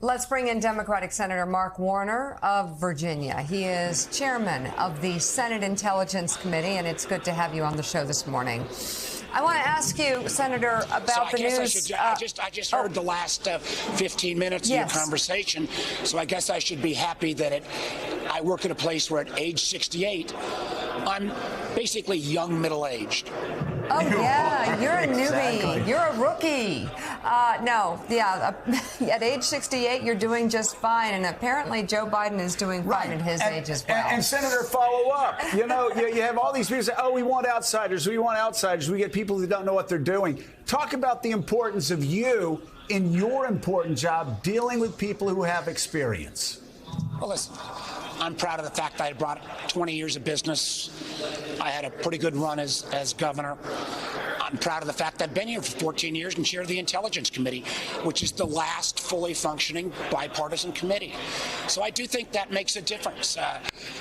Let's bring in Democratic Senator Mark Warner of Virginia. He is chairman of the Senate Intelligence Committee, and it's good to have you on the show this morning. I want to ask you, Senator, about the news. I just heard the last 15 minutes of your conversation, so I guess I should be happy that I work at a place where at age 68, I'm basically young middle-aged. Oh, yeah, you're a newbie. Exactly. You're a rookie. At age 68, you're doing just fine. And apparently Joe Biden is doing fine at his age as well. And Senator, follow up. You know, you have all these people say, oh, we want outsiders. We want outsiders. We get people who don't know what they're doing. Talk about the importance of you in your important job dealing with people who have experience. Well, listen, I'm proud of the fact that I brought 20 years of business. I had a pretty good run as governor. I'm proud of the fact that I've been here for 14 years and chair of the Intelligence Committee, which is the last fully functioning bipartisan committee. So I do think that makes a difference.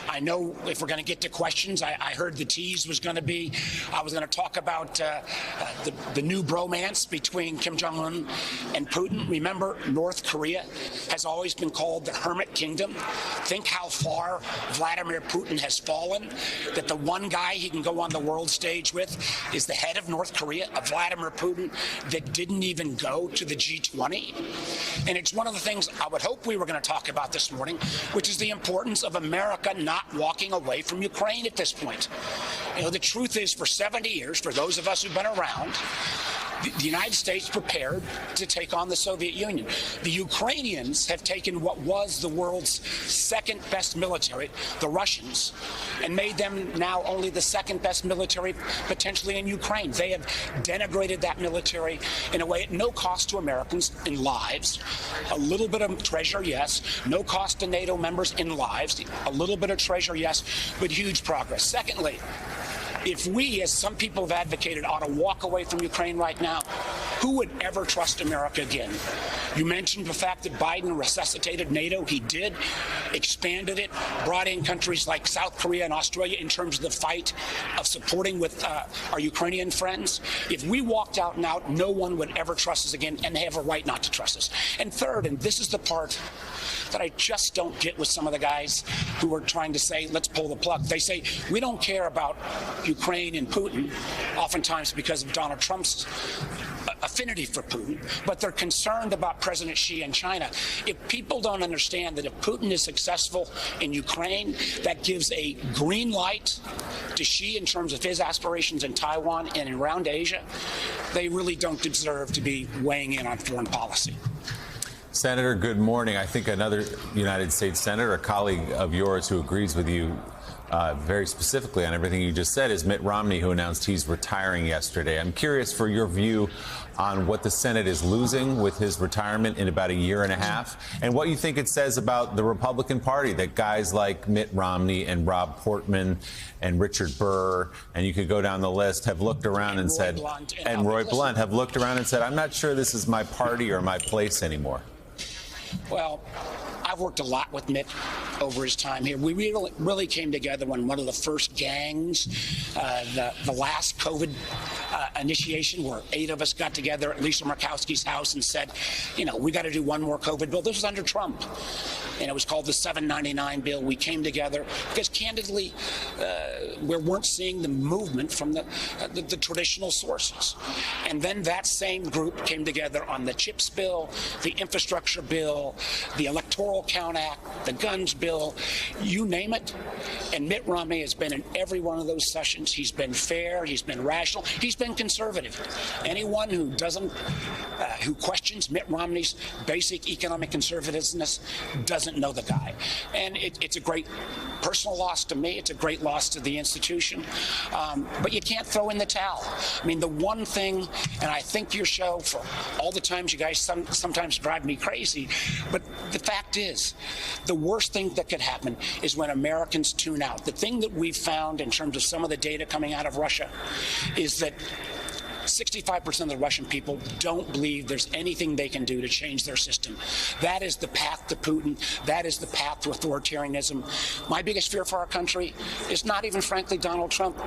I know if we're going to get to questions, I heard the tease was going to be, I was going to talk about the new bromance between Kim Jong-un and Putin. Remember, North Korea has always been called the Hermit Kingdom. Think how far Vladimir Putin has fallen, that the one guy he can go on the world stage with is the head of North Korea, a Vladimir Putin that didn't even go to the G20. And it's one of the things I would hope we were going to talk about this morning, which is the importance of America not walking away from Ukraine at this point. You know, the truth is, for 70 years, for those of us who've been around, the United States prepared to take on the Soviet Union. The Ukrainians have taken what was the world's second best military, the Russians, and made them now only the second best military potentially in Ukraine. They have denigrated that military in a way at no cost to Americans in lives. A little bit of treasure, yes. No cost to NATO members in lives. A little bit of treasure, yes, but huge progress. Secondly, if we, as some people have advocated, ought to walk away from Ukraine right now, who would ever trust America again? You mentioned the fact that Biden resuscitated NATO. He did, expanded it, brought in countries like South Korea and Australia in terms of the fight of supporting with our Ukrainian friends. If we walked out and out, no one would ever trust us again, and they have a right not to trust us. And third, and this is the part that I just don't get with some of the guys who are trying to say, let's pull the plug. They say, we don't care about Ukraine and Putin, oftentimes because of Donald Trump's affinity for Putin, but they're concerned about President Xi in China. If people don't understand that if Putin is successful in Ukraine, that gives a green light to Xi in terms of his aspirations in Taiwan and around Asia, they really don't deserve to be weighing in on foreign policy. Senator, good morning. I think another United States senator, a colleague of yours who agrees with you very specifically on everything you just said, is Mitt Romney, who announced he's retiring yesterday. I'm curious for your view on what the Senate is losing with his retirement in about a year and a half, and what you think it says about the Republican Party, that guys like Mitt Romney and Rob Portman and Richard Burr, and you could go down the list, have looked around and said, and Roy Blunt have looked around and said, I'm not sure this is my party or my place anymore. Well, I've worked a lot with Mitt over his time here. We really came together when one of the first gangs, the last COVID initiation, where 8 of us got together at Lisa Murkowski's house and said, you know, we got to do one more COVID bill. This was under Trump, and it was called the 799 bill. We came together because, candidly, we weren't seeing the movement from the traditional sources. And then that same group came together on the CHIPS bill, the infrastructure bill, the Electoral Count Act, the guns bill, you name it. And Mitt Romney has been in every one of those sessions. He's been fair. He's been rational. He's been conservative. Anyone who doesn't, who questions Mitt Romney's basic economic conservativeness doesn't know the guy. And it's a great personal loss to me. It's a great loss to the institution. But you can't throw in the towel. I mean, the one thing, and I think your show, for all the times you guys sometimes drive me crazy, but the fact is, the worst thing that could happen is when Americans tune out. The thing that we've found in terms of some of the data coming out of Russia is that 65% of the Russian people don't believe there's anything they can do to change their system. That is the path to Putin. That is the path to authoritarianism. My biggest fear for our country is not even, frankly, Donald Trump.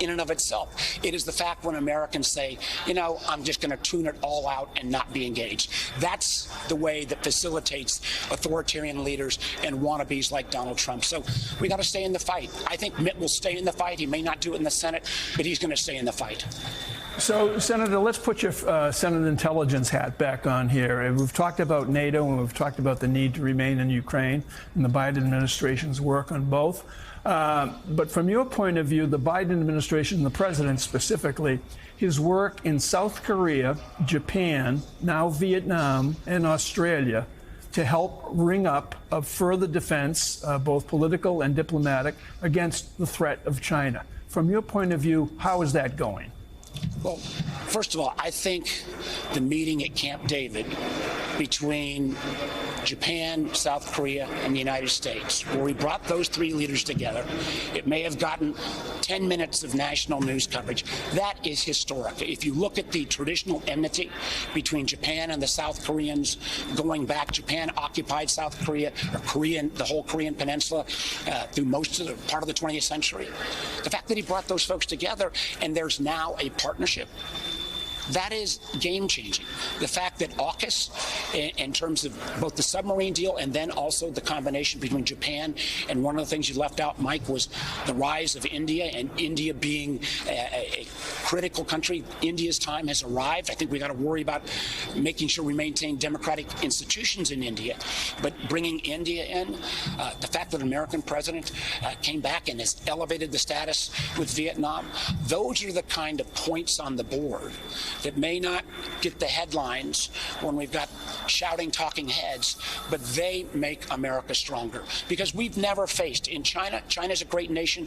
in and of itself. It is the fact when Americans say, you know, I'm just going to tune it all out and not be engaged. That's the way that facilitates authoritarian leaders and wannabes like Donald Trump. So we got to stay in the fight. I think Mitt will stay in the fight. He may not do it in the Senate, but he's going to stay in the fight. So, Senator, let's put your Senate intelligence hat back on here. And we've talked about NATO and we've talked about the need to remain in Ukraine and the Biden administration's work on both. But from your point of view, the Biden administration, the president specifically, his work in South Korea, Japan, now Vietnam, and Australia to help ring up a further defense, both political and diplomatic, against the threat of China. From your point of view, how is that going? Well, first of all, I think the meeting at Camp David between Japan, South Korea, and the United States, where we brought those three leaders together, it may have gotten 10 minutes of national news coverage. That is historic. If you look at the traditional enmity between Japan and the South Koreans going back, Japan occupied South Korea, or the whole Korean peninsula through most of the part of the 20th century. The fact that he brought those folks together and there's now a partnership, that is game-changing. The fact that AUKUS, in terms of both the submarine deal and then also the combination between Japan, and one of the things you left out, Mike, was the rise of India, and India being a critical country. India's time has arrived. I think we got to worry about making sure we maintain democratic institutions in India, but bringing India in, the fact that an American president came back and has elevated the status with Vietnam, those are the kind of points on the board that may not get the headlines when we've got shouting talking heads, but they make America stronger. Because we've never faced in China's a great nation,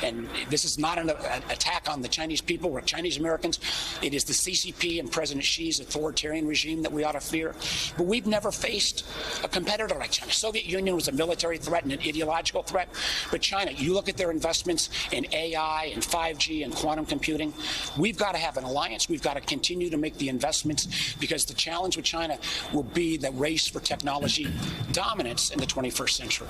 and this is not an attack on the Chinese people or Chinese Americans. It is the CCP and President Xi's authoritarian regime that we ought to fear. But we've never faced a competitor like China. Soviet Union was a military threat and an ideological threat, but China, you look at their investments in AI and 5G and quantum computing, we've got to have an alliance. We've got to continue to make the investments, because the challenge with China will be the race for technology dominance in the 21st century.